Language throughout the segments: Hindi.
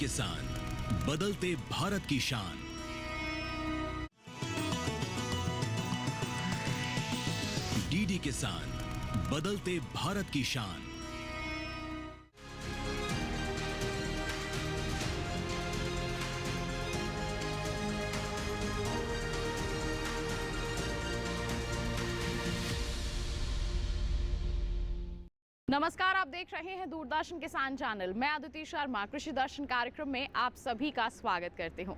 किसान, बदलते भारत की शान। डीडी किसान, बदलते भारत की शान। नमस्कार, आप देख रहे हैं दूरदर्शन किसान चैनल। मैं अदिति शर्मा कृषि दर्शन कार्यक्रम में आप सभी का स्वागत करती हूं।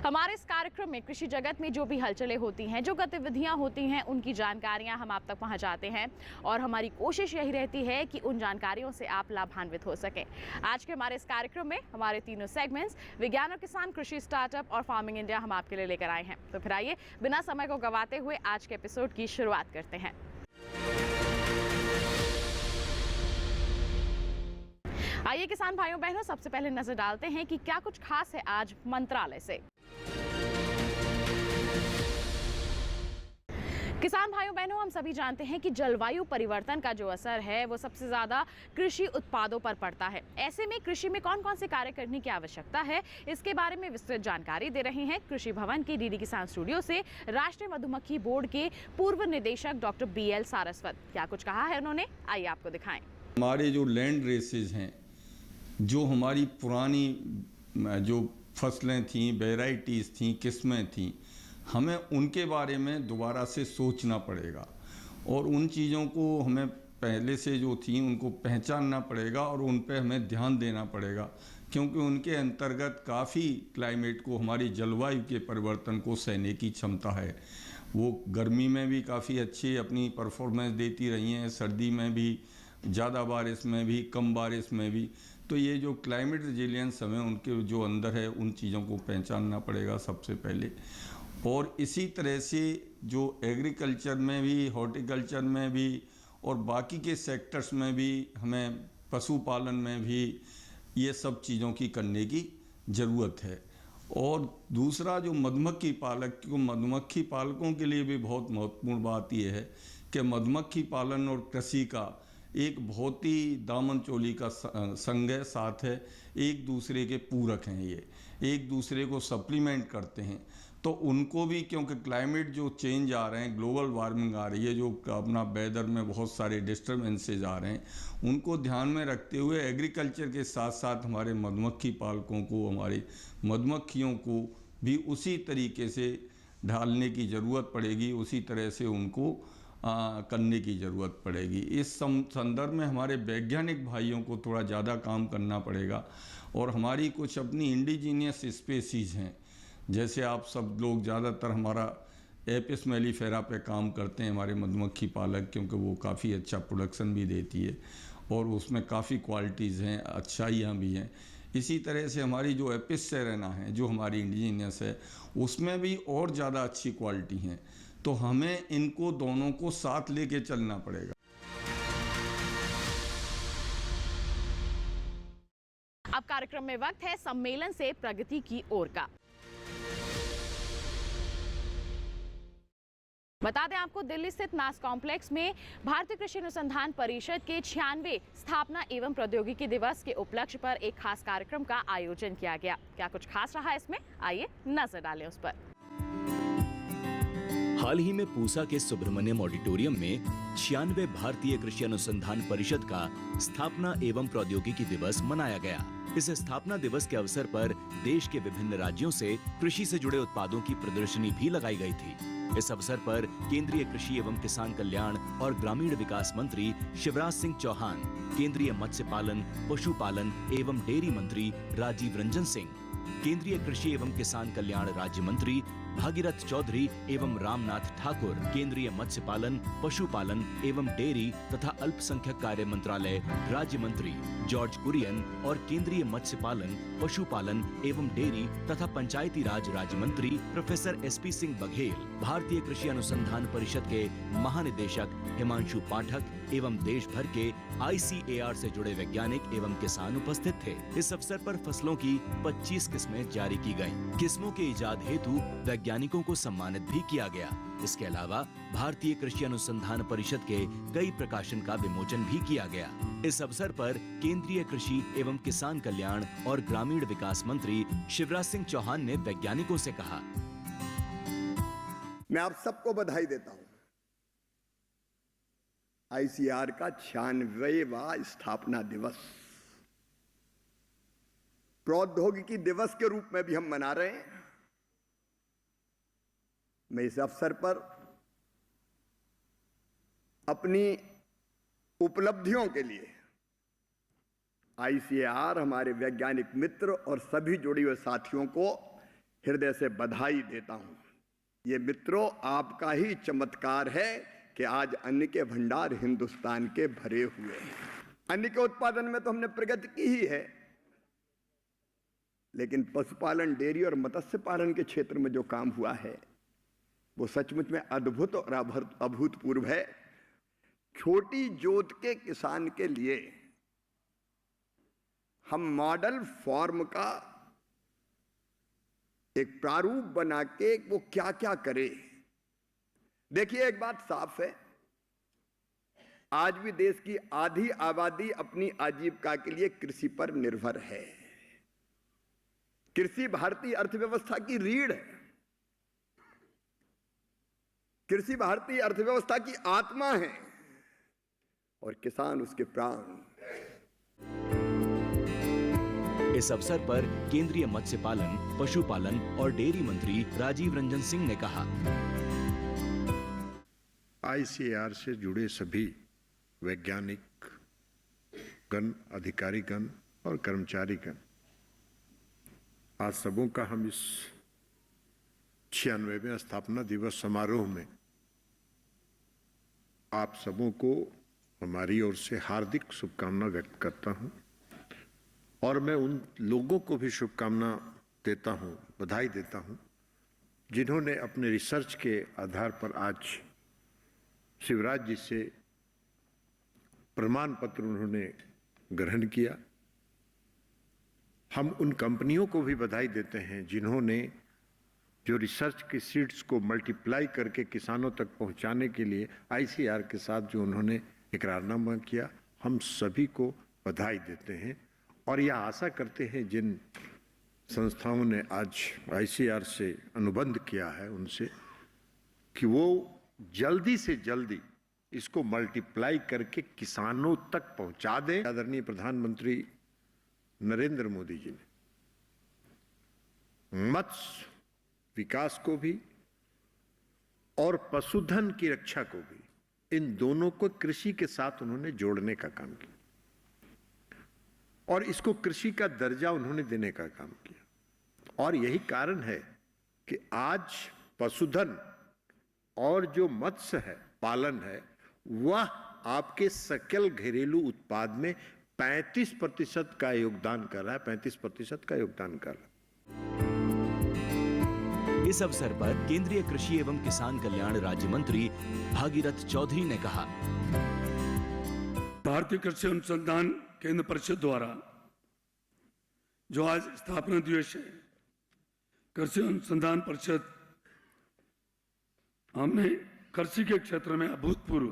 हमारे इस कार्यक्रम में कृषि जगत में जो भी हलचलें होती हैं, जो गतिविधियां होती हैं, उनकी जानकारियां हम आप तक पहुंचाते हैं और हमारी कोशिश यही रहती है कि उन जानकारियों से आप लाभान्वित हो सकें। आज के हमारे इस कार्यक्रम में हमारे तीनों सेगमेंट्स विज्ञान और किसान, कृषि स्टार्टअप और फार्मिंग इंडिया हम आपके लिए लेकर आए हैं। तो फिर आइए बिना समय को गंवाते हुए आज के एपिसोड की शुरुआत करते हैं। आइए किसान भाइयों बहनों, सबसे पहले नजर डालते हैं कि क्या कुछ खास है आज मंत्रालय से। किसान भाइयों बहनों, हम सभी जानते हैं कि जलवायु परिवर्तन का जो असर है वो सबसे ज्यादा कृषि उत्पादों पर पड़ता है। ऐसे में कृषि में कौन कौन से कार्य करने की आवश्यकता है, इसके बारे में विस्तृत जानकारी दे रहे हैं कृषि भवन के डीडी किसान स्टूडियो से राष्ट्रीय मधुमक्खी बोर्ड के पूर्व निदेशक डॉक्टर BL सारस्वत। क्या कुछ कहा है उन्होंने, आइए आपको दिखाएं। हमारे जो लैंड रेसेस हैं, जो हमारी पुरानी जो फसलें थीं, वेराइटीज़ थीं, किस्में थीं, हमें उनके बारे में दोबारा से सोचना पड़ेगा और उन चीज़ों को हमें पहले से जो थी उनको पहचानना पड़ेगा और उन पे हमें ध्यान देना पड़ेगा, क्योंकि उनके अंतर्गत काफ़ी क्लाइमेट को, हमारी जलवायु के परिवर्तन को सहने की क्षमता है। वो गर्मी में भी काफ़ी अच्छी अपनी परफॉर्मेंस देती रही हैं, सर्दी में भी, ज़्यादा बारिश में भी, कम बारिश में भी। तो ये जो क्लाइमेट रेजिलियंस हमें उनके जो अंदर है उन चीज़ों को पहचानना पड़ेगा सबसे पहले। और इसी तरह से जो एग्रीकल्चर में भी, हॉर्टिकल्चर में भी और बाकी के सेक्टर्स में भी, हमें पशुपालन में भी ये सब चीज़ों की करने की ज़रूरत है। और दूसरा जो मधुमक्खी पालकों के लिए भी बहुत महत्वपूर्ण बात यह है कि मधुमक्खी पालन और कृषि का एक बहुत ही दामन चोली का संग है, साथ है, एक दूसरे के पूरक हैं, ये एक दूसरे को सप्लीमेंट करते हैं। तो उनको भी, क्योंकि क्लाइमेट जो चेंज आ रहे हैं, ग्लोबल वार्मिंग आ रही है, जो अपना वेदर में बहुत सारे डिस्टर्बेंसेज आ रहे हैं, उनको ध्यान में रखते हुए एग्रीकल्चर के साथ साथ हमारे मधुमक्खी पालकों को, हमारी मधुमक्खियों को भी उसी तरीके से ढालने की ज़रूरत पड़ेगी, उसी तरह से उनको करने की ज़रूरत पड़ेगी। इस संदर्भ में हमारे वैज्ञानिक भाइयों को थोड़ा ज़्यादा काम करना पड़ेगा और हमारी कुछ अपनी इंडिजीनियस स्पेसीज़ हैं, जैसे आप सब लोग ज़्यादातर हमारा एपिस मेलिफेरा पे काम करते हैं, हमारे मधुमक्खी पालक, क्योंकि वो काफ़ी अच्छा प्रोडक्शन भी देती है और उसमें काफ़ी क्वालिटीज़ हैं, अच्छाइयाँ भी हैं। इसी तरह से हमारी जो एपिस सेरेना है, जो हमारी इंडिजीनियस है, उसमें भी और ज़्यादा अच्छी क्वालिटी हैं। तो हमें इनको दोनों को साथ लेके चलना पड़ेगा। अब कार्यक्रम में वक्त है सम्मेलन से प्रगति की ओर का। बता दें आपको, दिल्ली स्थित नास कॉम्प्लेक्स में भारतीय कृषि अनुसंधान परिषद के 96वें स्थापना एवं प्रौद्योगिकी दिवस के उपलक्ष्य पर एक खास कार्यक्रम का आयोजन किया गया। क्या कुछ खास रहा इसमें, आइए नजर डालें उस पर। हाल ही में पूसा के सुब्रमण्यम ऑडिटोरियम में 96वें भारतीय कृषि अनुसंधान परिषद का स्थापना एवं प्रौद्योगिकी दिवस मनाया गया। इस स्थापना दिवस के अवसर पर देश के विभिन्न राज्यों से कृषि से जुड़े उत्पादों की प्रदर्शनी भी लगाई गई थी। इस अवसर पर केंद्रीय कृषि एवं किसान कल्याण और ग्रामीण विकास मंत्री शिवराज सिंह चौहान, केंद्रीय मत्स्य पालन, पशुपालन एवं डेयरी मंत्री राजीव रंजन सिंह, केंद्रीय कृषि एवं किसान कल्याण राज्य मंत्री भागीरथ चौधरी एवं रामनाथ ठाकुर, केंद्रीय मत्स्य पालन, पशुपालन एवं डेयरी तथा अल्पसंख्यक कार्य मंत्रालय राज्य मंत्री जॉर्ज कुरियन और केंद्रीय मत्स्य पालन, पशुपालन एवं डेयरी तथा पंचायती राज राज्य मंत्री प्रोफेसर SP सिंह बघेल, भारतीय कृषि अनुसंधान परिषद के महानिदेशक हिमांशु पाठक एवं देश भर के ICAR से जुड़े वैज्ञानिक एवं किसान उपस्थित थे। इस अवसर पर फसलों की 25 किस्में जारी की गयी। किस्मों के इजाद हेतु वैज्ञानिकों को सम्मानित भी किया गया। इसके अलावा भारतीय कृषि अनुसंधान परिषद के कई प्रकाशन का विमोचन भी किया गया। इस अवसर पर केंद्रीय कृषि एवं किसान कल्याण और ग्रामीण विकास मंत्री शिवराज सिंह चौहान ने वैज्ञानिकों से कहा, मैं आप सबको बधाई देता हूं। आईसीएआर का 96वां स्थापना दिवस प्रौद्योगिकी दिवस के रूप में भी हम मना रहे हैं। मैं इस अवसर पर अपनी उपलब्धियों के लिए आईसीएआर, हमारे वैज्ञानिक मित्र और सभी जुड़े हुए साथियों को हृदय से बधाई देता हूं। ये मित्रों, आपका ही चमत्कार है कि आज अन्न के भंडार हिंदुस्तान के भरे हुए हैं। अन्न के उत्पादन में तो हमने प्रगति की ही है, लेकिन पशुपालन, डेयरी और मत्स्य पालन के क्षेत्र में जो काम हुआ है वो सचमुच में अद्भुत और अभूतपूर्व है। छोटी जोत के किसान के लिए हम मॉडल फॉर्म का एक प्रारूप बना के वो क्या क्या करे। देखिए, एक बात साफ है, आज भी देश की आधी आबादी अपनी आजीविका के लिए कृषि पर निर्भर है। कृषि भारतीय अर्थव्यवस्था की रीढ़ है। कृषि भारतीय अर्थव्यवस्था की आत्मा है और किसान उसके प्राण। इस अवसर पर केंद्रीय मत्स्य पालन, पशुपालन और डेयरी मंत्री राजीव रंजन सिंह ने कहा, आईसीएआर से जुड़े सभी वैज्ञानिक गण, अधिकारी गण और कर्मचारी गण, आज सबों का हम इस 96वें स्थापना दिवस समारोह में आप सबों को हमारी ओर से हार्दिक शुभकामना व्यक्त करता हूं और मैं उन लोगों को भी शुभकामना देता हूं, बधाई देता हूं, जिन्होंने अपने रिसर्च के आधार पर आज शिवराज जी से प्रमाण पत्र उन्होंने ग्रहण किया। हम उन कंपनियों को भी बधाई देते हैं जिन्होंने जो रिसर्च की सीड्स को मल्टीप्लाई करके किसानों तक पहुंचाने के लिए आईसीएआर के साथ जो उन्होंने इकरारनामा किया। हम सभी को बधाई देते हैं और यह आशा करते हैं जिन संस्थाओं ने आज आईसीएआर से अनुबंध किया है उनसे कि वो जल्दी से जल्दी इसको मल्टीप्लाई करके किसानों तक पहुंचा दें। आदरणीय प्रधानमंत्री नरेंद्र मोदी जी ने मत्स्य विकास को भी और पशुधन की रक्षा को भी, इन दोनों को कृषि के साथ उन्होंने जोड़ने का काम किया और इसको कृषि का दर्जा उन्होंने देने का काम किया। और यही कारण है कि आज पशुधन और जो मत्स्य है, पालन है, वह आपके सकल घरेलू उत्पाद में 35% का योगदान कर रहा है, 35% का योगदान कर रहा है। इस अवसर पर केंद्रीय कृषि एवं किसान कल्याण राज्य मंत्री भागीरथ चौधरी ने कहा, भारतीय कृषि अनुसंधान केंद्र परिषद द्वारा जो आज स्थापना दिवस है, कृषि अनुसंधान परिषद, हमने कृषि के क्षेत्र में अभूतपूर्व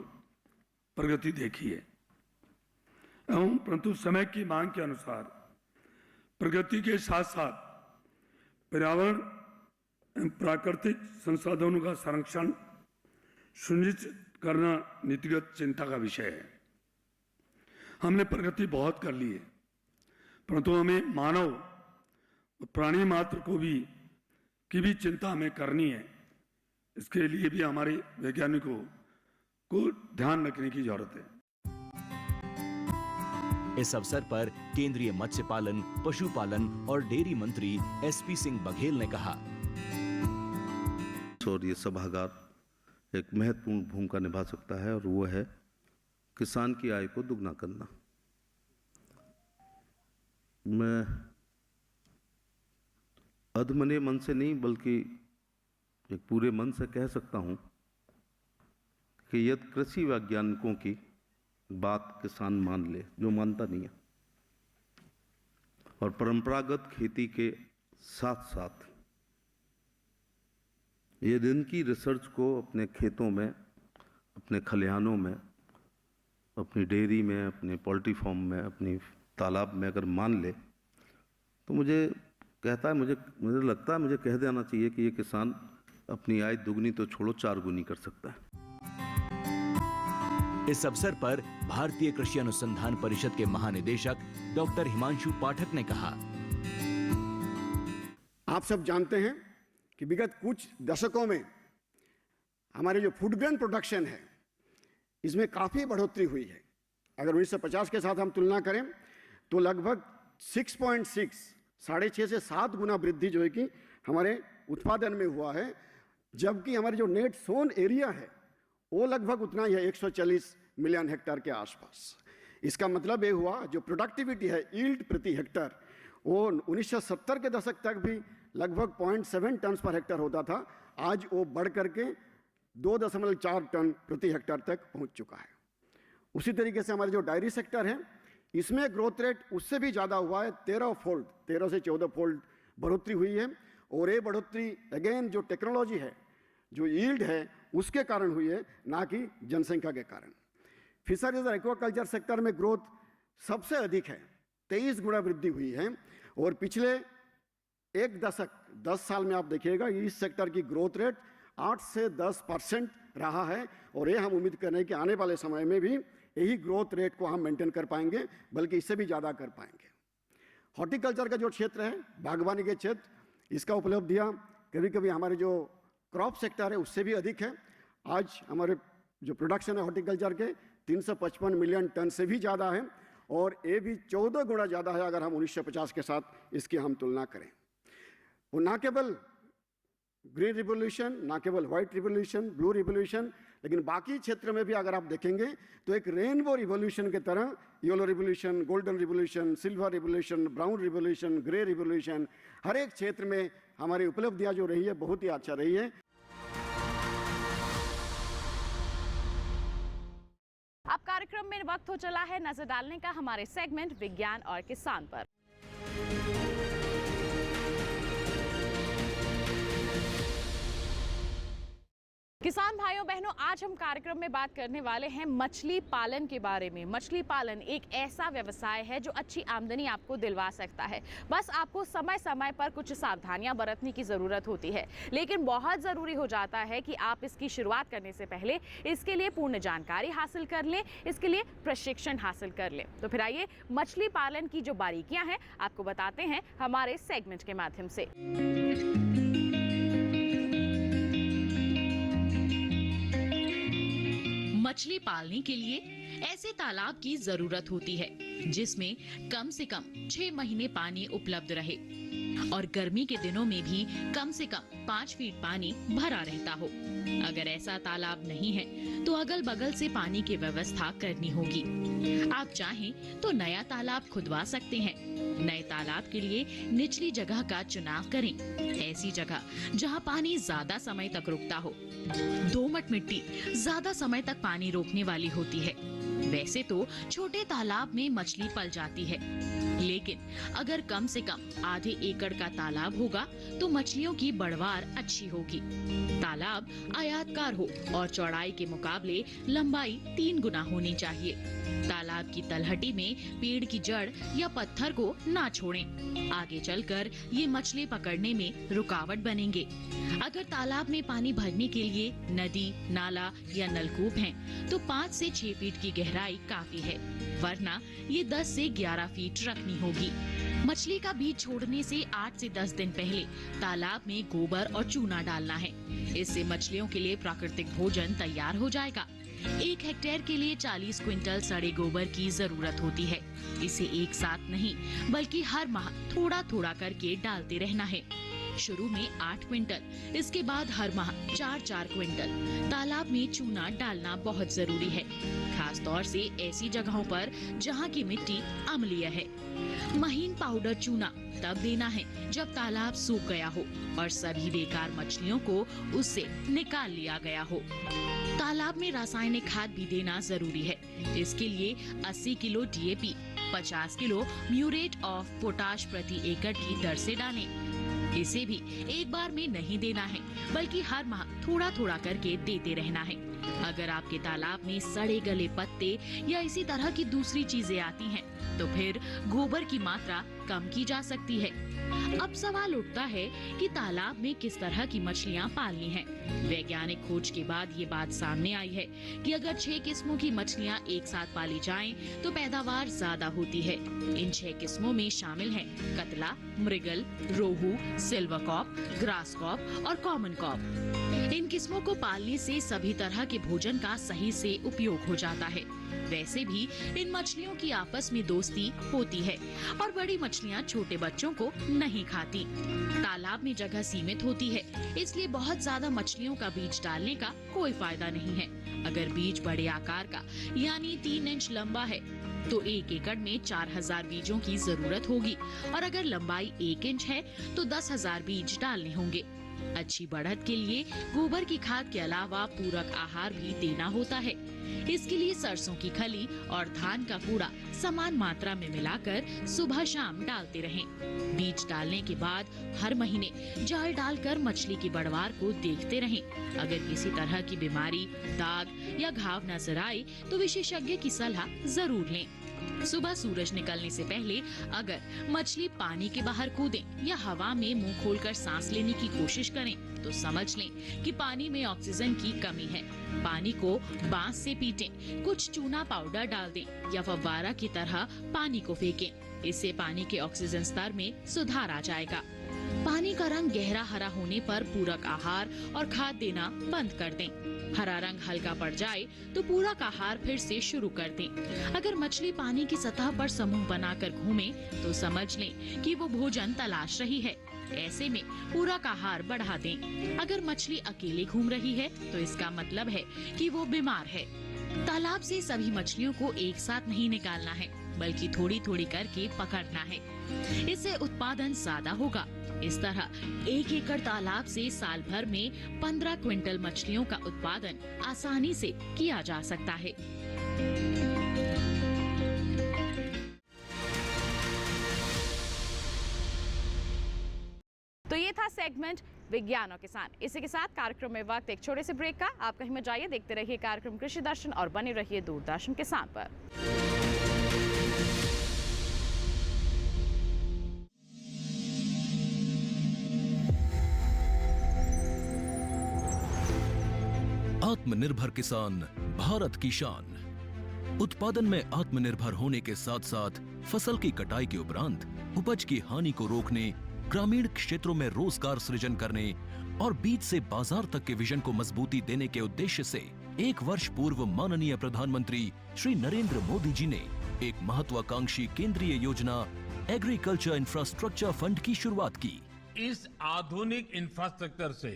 प्रगति देखी है एवं परंतु समय की मांग के अनुसार प्रगति के साथ साथ पर्यावरण एवं प्राकृतिक संसाधनों का संरक्षण सुनिश्चित करना नीतिगत चिंता का विषय है। हमने प्रगति बहुत कर ली है, परंतु हमें मानव प्राणी मात्र को भी की भी चिंता हमें करनी है। इसके लिए भी हमारे वैज्ञानिकों को ध्यान रखने की जरूरत है। इस अवसर पर केंद्रीय मत्स्य पालन, पशुपालन और डेयरी मंत्री एसपी सिंह बघेल ने कहा, और ये सभागार एक महत्वपूर्ण भूमिका निभा सकता है और वो है किसान की आय को दुगना करना। मैं अधमने मन से नहीं बल्कि एक पूरे मन से कह सकता हूं कि यदि कृषि वैज्ञानिकों की बात किसान मान ले, जो मानता नहीं है, और परंपरागत खेती के साथ साथ ये दिन की रिसर्च को अपने खेतों में, अपने खलिहानों में, अपनी डेयरी में, अपने पोल्ट्री फार्म में, अपनी तालाब में अगर मान ले तो मुझे लगता है मुझे कह देना चाहिए कि ये किसान अपनी आय दुगनी तो छोड़ो 4 गुनी कर सकता है। इस अवसर पर भारतीय कृषि अनुसंधान परिषद के महानिदेशक डॉक्टर हिमांशु पाठक ने कहा, आप सब जानते हैं कि विगत कुछ दशकों में हमारे जो फूड ग्रेन प्रोडक्शन है इसमें काफी बढ़ोतरी हुई है। अगर 1950 के साथ हम तुलना करें तो लगभग 6.6 साढ़े 6 से 7 गुना वृद्धि जो है कि हमारे उत्पादन में हुआ है, जबकि हमारे जो नेट सोन एरिया है वो लगभग उतना ही है, 140 मिलियन हेक्टेयर के आसपास। इसका मतलब ये हुआ जो प्रोडक्टिविटी है यील्ड प्रति हेक्टर वो 1970 के दशक तक भी लगभग 0.7 टन पर हेक्टर होता था, आज वो बढ़ करके 2.4 टन प्रति हेक्टर तक पहुंच चुका है। उसी तरीके से हमारे जो डायरी सेक्टर है इसमें ग्रोथ रेट उससे भी ज़्यादा हुआ है, 13 से 14 फोल्ड बढ़ोतरी हुई है। और ये बढ़ोतरी अगेन जो टेक्नोलॉजी है, जो यील्ड है उसके कारण हुई है, ना कि जनसंख्या के कारण। फिशरीज और एक्वाकल्चर सेक्टर में ग्रोथ सबसे अधिक है, 23 गुना वृद्धि हुई है। और पिछले एक दशक 10 साल में आप देखिएगा इस सेक्टर की ग्रोथ रेट 8 से 10% रहा है। और ये हम उम्मीद कर रहे हैं कि आने वाले समय में भी यही ग्रोथ रेट को हम मेंटेन कर पाएंगे, बल्कि इससे भी ज़्यादा कर पाएंगे। हॉर्टिकल्चर का जो क्षेत्र है, बागवानी के क्षेत्र, इसका उपलब्धियाँ कभी कभी हमारे जो क्रॉप सेक्टर है उससे भी अधिक है। आज हमारे जो प्रोडक्शन है हॉर्टिकल्चर के 355 मिलियन टन से भी ज़्यादा है, और ये भी 14 गुना ज़्यादा है अगर हम 1950 के साथ इसकी हम तुलना करें। वो ना केवल ग्रीन रिवोल्यूशन, ना केवल व्हाइट रिवोल्यूशन, ब्लू रिवोल्यूशन, लेकिन बाकी क्षेत्र में भी अगर आप देखेंगे तो एक रेनबो रिवोल्यूशन की तरह yellow revolution, golden revolution, silver revolution, brown revolution, grey revolution, हर एक क्षेत्र में हमारी उपलब्धियां जो रही है बहुत ही अच्छा रही है। अब कार्यक्रम में वक्त हो चला है नजर डालने का हमारे सेगमेंट विज्ञान और किसान पर। किसान भाइयों बहनों, आज हम कार्यक्रम में बात करने वाले हैं मछली पालन के बारे में। मछली पालन एक ऐसा व्यवसाय है जो अच्छी आमदनी आपको दिलवा सकता है, बस आपको समय समय पर कुछ सावधानियां बरतने की ज़रूरत होती है। लेकिन बहुत ज़रूरी हो जाता है कि आप इसकी शुरुआत करने से पहले इसके लिए पूर्ण जानकारी हासिल कर लें, इसके लिए प्रशिक्षण हासिल कर लें। तो फिर आइए मछली पालन की जो बारीकियाँ हैं आपको बताते हैं हमारे सेगमेंट के माध्यम से। मछली पालने के लिए ऐसे तालाब की जरूरत होती है जिसमें कम से कम 6 महीने पानी उपलब्ध रहे और गर्मी के दिनों में भी कम से कम 5 फीट पानी भरा रहता हो। अगर ऐसा तालाब नहीं है तो अगल बगल से पानी की व्यवस्था करनी होगी। आप चाहें तो नया तालाब खुदवा सकते हैं। नए तालाब के लिए निचली जगह का चुनाव करें, ऐसी जगह जहां पानी ज्यादा समय तक रुकता हो। दोमट मिट्टी ज्यादा समय तक पानी रोकने वाली होती है। वैसे तो छोटे तालाब में मछली पल जाती है, लेकिन अगर कम से कम आधे एकड़ का तालाब होगा तो मछलियों की बढ़वार अच्छी होगी। तालाब आयताकार हो और चौड़ाई के मुकाबले लंबाई 3 गुना होनी चाहिए। तालाब की तलहटी में पेड़ की जड़ या पत्थर को ना छोड़ें, आगे चलकर ये मछली पकड़ने में रुकावट बनेंगे। अगर तालाब में पानी भरने के लिए नदी, नाला या नलकूप हैं, तो 5 से 6 फीट की गहराई काफी है, वरना ये 10 से 11 फीट रखनी होगी। मछली का बीज छोड़ने से 8 से 10 दिन पहले तालाब में गोबर और चूना डालना है। इससे मछलियों के लिए प्राकृतिक भोजन तैयार हो जाएगा। 1 हेक्टेयर के लिए 40 क्विंटल सड़े गोबर की जरूरत होती है। इसे एक साथ नहीं बल्कि हर माह थोड़ा थोड़ा करके डालते रहना है। शुरू में 8 क्विंटल, इसके बाद हर माह 4-4 क्विंटल। तालाब में चूना डालना बहुत जरूरी है, खास तौर से ऐसी जगहों पर जहां की मिट्टी अम्लीय है। महीन पाउडर चूना तब देना है जब तालाब सूख गया हो और सभी बेकार मछलियों को उससे निकाल लिया गया हो। तालाब में रासायनिक खाद भी देना जरूरी है। इसके लिए 80 kilo DAP, 50 kilo muriate of potash प्रति एकड़ की दर से डालें। इसे भी एक बार में नहीं देना है, बल्कि हर माह थोड़ा थोड़ा करके देते रहना है। अगर आपके तालाब में सड़े गले पत्ते या इसी तरह की दूसरी चीजें आती हैं, तो फिर गोबर की मात्रा कम की जा सकती है। अब सवाल उठता है कि तालाब में किस तरह की मछलियां पालनी हैं। वैज्ञानिक खोज के बाद ये बात सामने आई है कि अगर 6 किस्मों की मछलियां एक साथ पाली जाएं, तो पैदावार ज्यादा होती है। इन 6 किस्मों में शामिल हैं कतला, मृगल, रोहू, सिल्वर कॉप, ग्रास कॉप और कॉमन कॉप। इन किस्मों को पालने से सभी तरह के भोजन का सही से उपयोग हो जाता है। वैसे भी इन मछलियों की आपस में दोस्ती होती है और बड़ी मछलियां छोटे बच्चों को नहीं खाती। तालाब में जगह सीमित होती है, इसलिए बहुत ज्यादा मछलियों का बीज डालने का कोई फायदा नहीं है। अगर बीज बड़े आकार का यानी 3 इंच लंबा है, तो 1 एकड़ में 4000 बीजों की जरूरत होगी और अगर लंबाई 1 इंच है तो 10,000 बीज डालने होंगे। अच्छी बढ़त के लिए गोबर की खाद के अलावा पूरक आहार भी देना होता है। इसके लिए सरसों की खली और धान का कूड़ा समान मात्रा में मिलाकर सुबह शाम डालते रहें। बीज डालने के बाद हर महीने जाल डालकर मछली की बढ़वार को देखते रहें। अगर किसी तरह की बीमारी, दाग या घाव नजर आए तो विशेषज्ञ की सलाह जरूर लें। सुबह सूरज निकलने से पहले अगर मछली पानी के बाहर कूदे या हवा में मुंह खोलकर सांस लेने की कोशिश करें, तो समझ लें कि पानी में ऑक्सीजन की कमी है। पानी को बांस से पीटें, कुछ चूना पाउडर डाल दें या फव्वारा की तरह पानी को फेंकें। इससे पानी के ऑक्सीजन स्तर में सुधार आ जाएगा। पानी का रंग गहरा हरा होने पर पूरक आहार और खाद देना बंद कर दें। हरा रंग हल्का पड़ जाए तो पूरक आहार फिर से शुरू कर दें। अगर मछली पानी की सतह पर समूह बनाकर घूमे तो समझ लें कि वो भोजन तलाश रही है। ऐसे में पूरक आहार बढ़ा दें। अगर मछली अकेले घूम रही है तो इसका मतलब है कि वो बीमार है। तालाब से सभी मछलियों को एक साथ नहीं निकालना है, बल्कि थोड़ी थोड़ी करके पकड़ना है। इससे उत्पादन ज्यादा होगा। इस तरह 1 एकड़ तालाब से साल भर में 15 क्विंटल मछलियों का उत्पादन आसानी से किया जा सकता है। तो ये था सेगमेंट विज्ञान और किसान। इसी के साथ कार्यक्रम में वक्त एक छोटे से ब्रेक का। आप कहीं मत जाइए, देखते रहिए कार्यक्रम कृषि दर्शन और बने रहिए दूरदर्शन किसान पर। आत्मनिर्भर किसान भारत की शान। उत्पादन में आत्मनिर्भर होने के साथ साथ फसल की कटाई के उपरांत उपज की हानि को रोकने, ग्रामीण क्षेत्रों में रोजगार सृजन करने और बीज से बाजार तक के विजन को मजबूती देने के उद्देश्य से 1 वर्ष पूर्व माननीय प्रधानमंत्री श्री नरेंद्र मोदी जी ने एक महत्वाकांक्षी केंद्रीय योजना एग्रीकल्चर इंफ्रास्ट्रक्चर फंड की शुरुआत की। इस आधुनिक इंफ्रास्ट्रक्चर से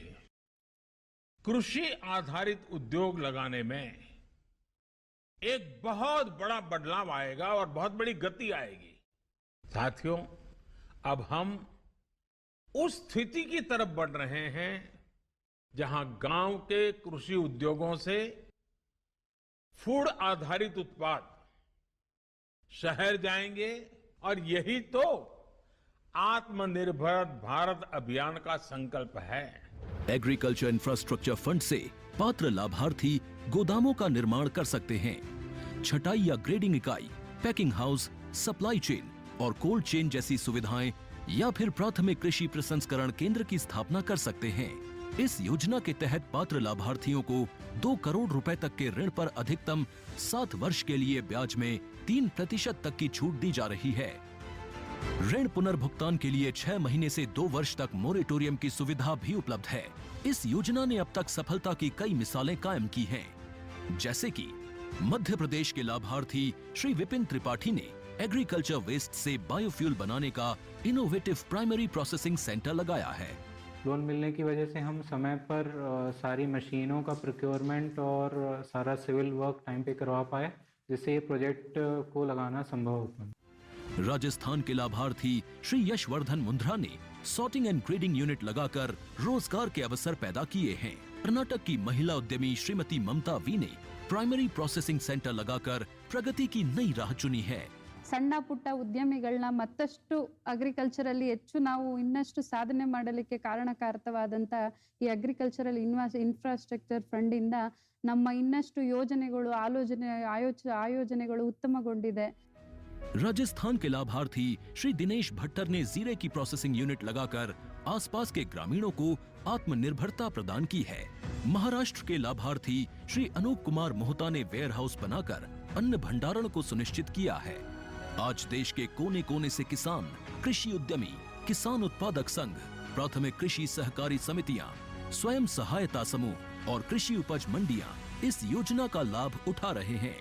कृषि आधारित उद्योग लगाने में एक बहुत बड़ा बदलाव आएगा और बहुत बड़ी गति आएगी। साथियों, अब हम उस स्थिति की तरफ बढ़ रहे हैं जहां गांव के कृषि उद्योगों से फूड आधारित उत्पाद शहर जाएंगे और यही तो आत्मनिर्भर भारत अभियान का संकल्प है। एग्रीकल्चर इंफ्रास्ट्रक्चर फंड से पात्र लाभार्थी गोदामों का निर्माण कर सकते हैं, छटाई या ग्रेडिंग इकाई, पैकिंग हाउस, सप्लाई चेन और कोल्ड चेन जैसी सुविधाएं या फिर प्राथमिक कृषि प्रसंस्करण केंद्र की स्थापना कर सकते हैं। इस योजना के तहत पात्र लाभार्थियों को 2 करोड़ रुपए तक के ऋण पर अधिकतम 7 वर्ष के लिए ब्याज में 3% तक की छूट दी जा रही है। ऋण पुनर्भुगतान के लिए 6 महीने से 2 वर्ष तक मोरेटोरियम की सुविधा भी उपलब्ध है। इस योजना ने अब तक सफलता की कई मिसालें कायम की हैं, जैसे कि मध्य प्रदेश के लाभार्थी श्री विपिन त्रिपाठी ने एग्रीकल्चर वेस्ट से बायोफ्यूल बनाने का इनोवेटिव प्राइमरी प्रोसेसिंग सेंटर लगाया है। लोन मिलने की वजह से हम समय पर सारी मशीनों का प्रोक्योरमेंट और सारा सिविल वर्क टाइम पे करवा पाए, जिससे ये प्रोजेक्ट को लगाना संभव हो पाए। राजस्थान के लाभार्थी श्री यशवर्धन मुंद्रा ने सॉर्टिंग एंड ग्रेडिंग यूनिट लगाकर रोजगार के अवसर पैदा किए हैं। कर्नाटक की महिला उद्यमी श्रीमती ममता वी ने प्राइमरी प्रोसेसिंग सेंटर लगाकर प्रगति की नई राह चुनी है। ಸಣ್ಣ ಪುಟ್ಟ ಉದ್ಯಮಿಗಳನ್ನ ಮತ್ತಷ್ಟು ಅಗ್ರಿಕಲ್ಚರಲ್ಲಿ ಹೆಚ್ಚು ನಾವು ಇನ್ನಷ್ಟು ಸಾಧನೆ ಮಾಡಲಿಕ್ಕೆ ಕಾರಣಕಾರಕವಾದಂಥ ಈ ಅಗ್ರಿಕಲ್ಚರಲ್ ಇನ್ಫ್ರಾಸ್ಟ್ರಕ್ಚರ್ ಫಂಡಿಂದ ನಮ್ಮ ಇನ್ನಷ್ಟು ಯೋಜನೆಗಳು ಆಯೋಜನೆಗಳು ಉತ್ತಮಗೊಂಡಿದೆ. राजस्थान के लाभार्थी श्री दिनेश भट्टर ने जीरे की प्रोसेसिंग यूनिट लगाकर आसपास के ग्रामीणों को आत्मनिर्भरता प्रदान की है। महाराष्ट्र के लाभार्थी श्री अनूप कुमार मोहता ने वेयर हाउस बनाकर अन्न भंडारण को सुनिश्चित किया है। आज देश के कोने कोने से किसान, कृषि उद्यमी, किसान उत्पादक संघ, प्राथमिक कृषि सहकारी समितियां, स्वयं सहायता समूह और कृषि उपज मंडियां इस योजना का लाभ उठा रहे हैं।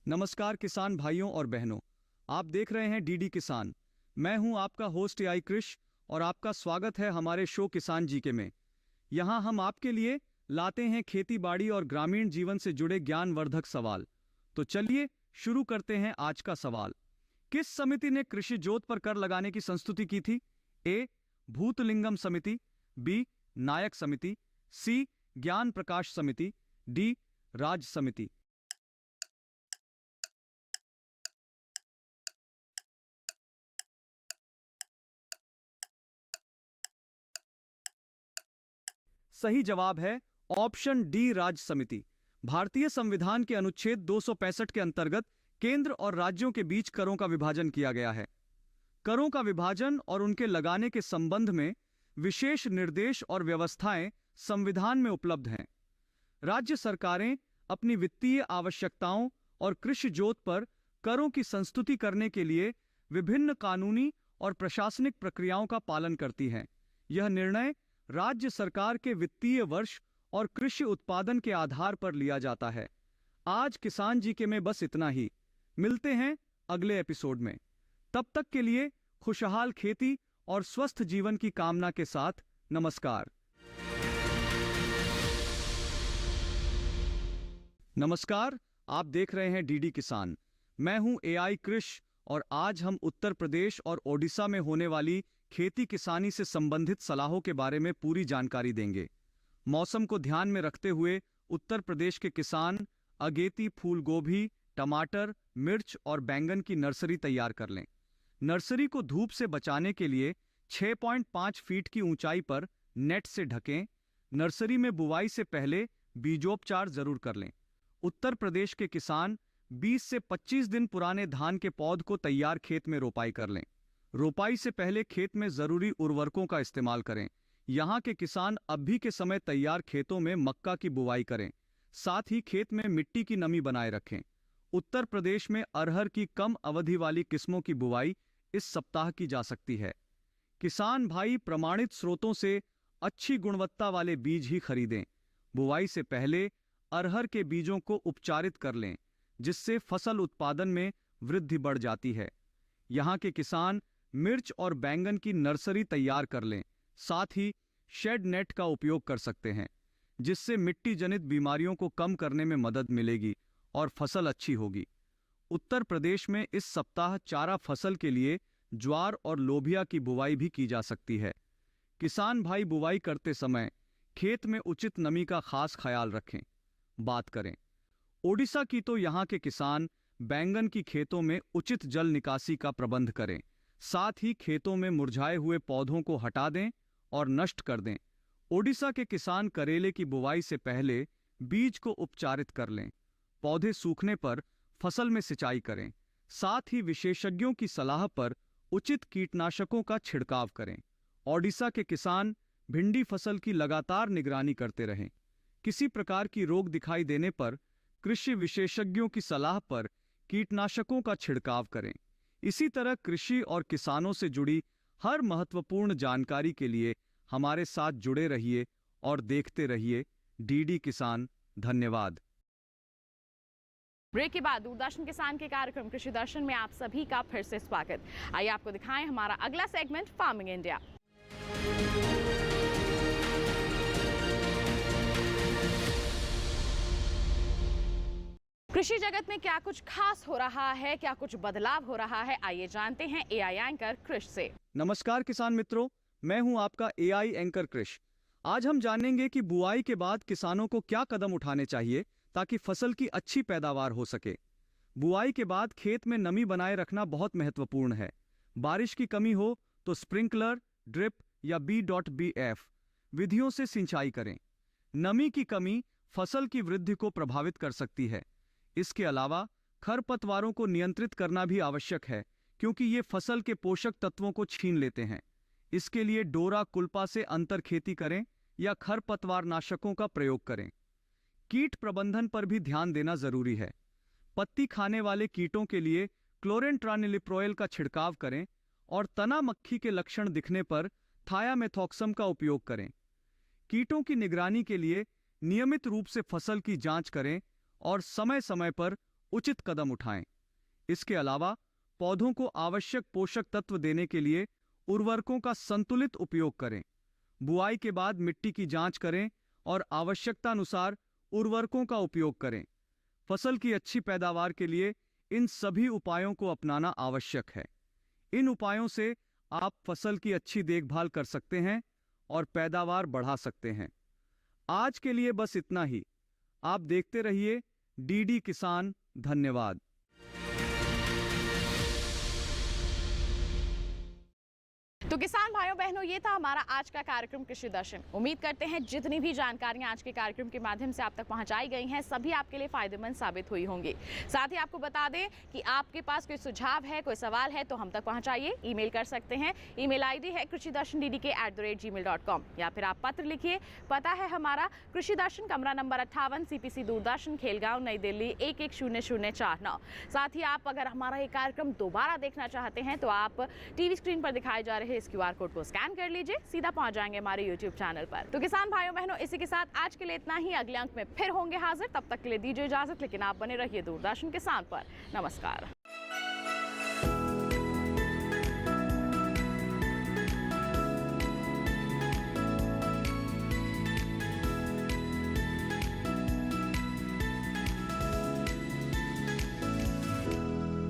नमस्कार किसान भाइयों और बहनों, आप देख रहे हैं डीडी किसान। मैं हूं आपका होस्ट AI कृष और आपका स्वागत है हमारे शो किसान जीके में। यहां हम आपके लिए लाते हैं खेती बाड़ी और ग्रामीण जीवन से जुड़े ज्ञानवर्धक सवाल। तो चलिए शुरू करते हैं आज का सवाल। किस समिति ने कृषि जोत पर कर लगाने की संस्तुति की थी? A. भूतलिंगम समिति, B. नायक समिति, C. ज्ञान प्रकाश समिति, D. राज समिति। सही जवाब है ऑप्शन डी, राज समिति। भारतीय संविधान के अनुच्छेद 265 के अंतर्गत केंद्र और राज्यों के बीच करों का विभाजन किया गया है। करों का विभाजन और उनके लगाने के संबंध में विशेष निर्देश और व्यवस्थाएं संविधान में उपलब्ध हैं। राज्य सरकारें अपनी वित्तीय आवश्यकताओं और कृषि जोत पर करों की संस्तुति करने के लिए विभिन्न कानूनी और प्रशासनिक प्रक्रियाओं का पालन करती हैं। यह निर्णय राज्य सरकार के वित्तीय वर्ष और कृषि उत्पादन के आधार पर लिया जाता है। आज किसान जीके में बस इतना ही। मिलते हैं अगले एपिसोड में। तब तक के लिए खुशहाल खेती और स्वस्थ जीवन की कामना के साथ नमस्कार। नमस्कार, आप देख रहे हैं डीडी किसान। मैं हूं AI कृष और आज हम उत्तर प्रदेश और ओडिशा में होने वाली खेती किसानी से संबंधित सलाहों के बारे में पूरी जानकारी देंगे। मौसम को ध्यान में रखते हुए उत्तर प्रदेश के किसान अगेती फूल गोभी, टमाटर, मिर्च और बैंगन की नर्सरी तैयार कर लें। नर्सरी को धूप से बचाने के लिए 6.5 फीट की ऊंचाई पर नेट से ढकें। नर्सरी में बुवाई से पहले बीजोपचार जरूर कर लें। उत्तर प्रदेश के किसान 20 से 25 दिन पुराने धान के पौध को तैयार खेत में रोपाई कर लें। रोपाई से पहले खेत में जरूरी उर्वरकों का इस्तेमाल करें। यहाँ के किसान अभी के समय तैयार खेतों में मक्का की बुवाई करें। साथ ही खेत में मिट्टी की नमी बनाए रखें। उत्तर प्रदेश में अरहर की कम अवधि वाली किस्मों की बुवाई इस सप्ताह की जा सकती है। किसान भाई प्रमाणित स्रोतों से अच्छी गुणवत्ता वाले बीज ही खरीदें। बुवाई से पहले अरहर के बीजों को उपचारित कर लें, जिससे फसल उत्पादन में वृद्धि बढ़ जाती है। यहाँ के किसान मिर्च और बैंगन की नर्सरी तैयार कर लें। साथ ही शेड नेट का उपयोग कर सकते हैं, जिससे मिट्टी जनित बीमारियों को कम करने में मदद मिलेगी और फसल अच्छी होगी। उत्तर प्रदेश में इस सप्ताह चारा फसल के लिए ज्वार और लोबिया की बुवाई भी की जा सकती है। किसान भाई बुवाई करते समय खेत में उचित नमी का खास ख्याल रखें। बात करें ओडिशा की, तो यहाँ के किसान बैंगन की खेतों में उचित जल निकासी का प्रबंध करें। साथ ही खेतों में मुरझाए हुए पौधों को हटा दें और नष्ट कर दें। ओडिशा के किसान करेले की बुवाई से पहले बीज को उपचारित कर लें। पौधे सूखने पर फसल में सिंचाई करें। साथ ही विशेषज्ञों की सलाह पर उचित कीटनाशकों का छिड़काव करें। ओडिशा के किसान भिंडी फसल की लगातार निगरानी करते रहें। किसी प्रकार की रोग दिखाई देने पर कृषि विशेषज्ञों की सलाह पर कीटनाशकों का छिड़काव करें। इसी तरह कृषि और किसानों से जुड़ी हर महत्वपूर्ण जानकारी के लिए हमारे साथ जुड़े रहिए और देखते रहिए डीडी किसान। धन्यवाद। ब्रेक के बाद दूरदर्शन किसान के कार्यक्रम कृषि दर्शन में आप सभी का फिर से स्वागत। आइए आपको दिखाएं हमारा अगला सेगमेंट फार्मिंग इंडिया। कृषि जगत में क्या कुछ खास हो रहा है, क्या कुछ बदलाव हो रहा है, आइए जानते हैं एआई एंकर कृष से। नमस्कार किसान मित्रों, मैं हूं आपका एआई एंकर कृष। आज हम जानेंगे कि बुआई के बाद किसानों को क्या कदम उठाने चाहिए ताकि फसल की अच्छी पैदावार हो सके। बुआई के बाद खेत में नमी बनाए रखना बहुत महत्वपूर्ण है। बारिश की कमी हो तो स्प्रिंकलर, ड्रिप या B.BF विधियों से सिंचाई करें। नमी की कमी फसल की वृद्धि को प्रभावित कर सकती है। इसके अलावा खरपतवारों को नियंत्रित करना भी आवश्यक है, क्योंकि ये फसल के पोषक तत्वों को छीन लेते हैं। इसके लिए डोरा कुल्पा से अंतर खेती करें या खरपतवार नाशकों का प्रयोग करें। कीट प्रबंधन पर भी ध्यान देना जरूरी है। पत्ती खाने वाले कीटों के लिए क्लोरेंट्रानिलिप्रोल का छिड़काव करें और तना मक्खी के लक्षण दिखने पर थायामेथॉक्सम का उपयोग करें। कीटों की निगरानी के लिए नियमित रूप से फसल की जांच करें और समय समय पर उचित कदम उठाएं। इसके अलावा पौधों को आवश्यक पोषक तत्व देने के लिए उर्वरकों का संतुलित उपयोग करें। बुआई के बाद मिट्टी की जांच करें और आवश्यकतानुसार उर्वरकों का उपयोग करें। फसल की अच्छी पैदावार के लिए इन सभी उपायों को अपनाना आवश्यक है। इन उपायों से आप फसल की अच्छी देखभाल कर सकते हैं और पैदावार बढ़ा सकते हैं। आज के लिए बस इतना ही। आप देखते रहिए डीडी किसान। धन्यवाद। तो किसान भाइयों बहनों, ये था हमारा आज का कार्यक्रम कृषि दर्शन। उम्मीद करते हैं जितनी भी जानकारियां आज के कार्यक्रम के माध्यम से आप तक पहुंचाई गई हैं, सभी आपके लिए फायदेमंद साबित हुई होंगी। साथ ही आपको बता दें कि आपके पास कोई सुझाव है, कोई सवाल है तो हम तक पहुंचाइए। ईमेल कर सकते हैं। ईमेल आईडी है krishidarshan@gmail.com या फिर आप पत्र लिखिए। पता है हमारा कृषि दर्शन, कमरा नंबर 58, CPC दूरदर्शन, खेलगांव, नई दिल्ली 110049। साथ ही आप अगर हमारा ये कार्यक्रम दोबारा देखना चाहते हैं तो आप टीवी स्क्रीन पर दिखाए जा रहे इस QR कोड को स्कैन कर लीजिए, सीधा पहुंच जाएंगे हमारे YouTube चैनल पर। तो किसान भाइयों बहनों, इसी के साथ आज के लिए इतना ही। अगले अंक में फिर होंगे हाजिर। तब तक के लिए दीजिए इजाजत, लेकिन आप बने रहिए दूरदर्शन किसान पर। नमस्कार।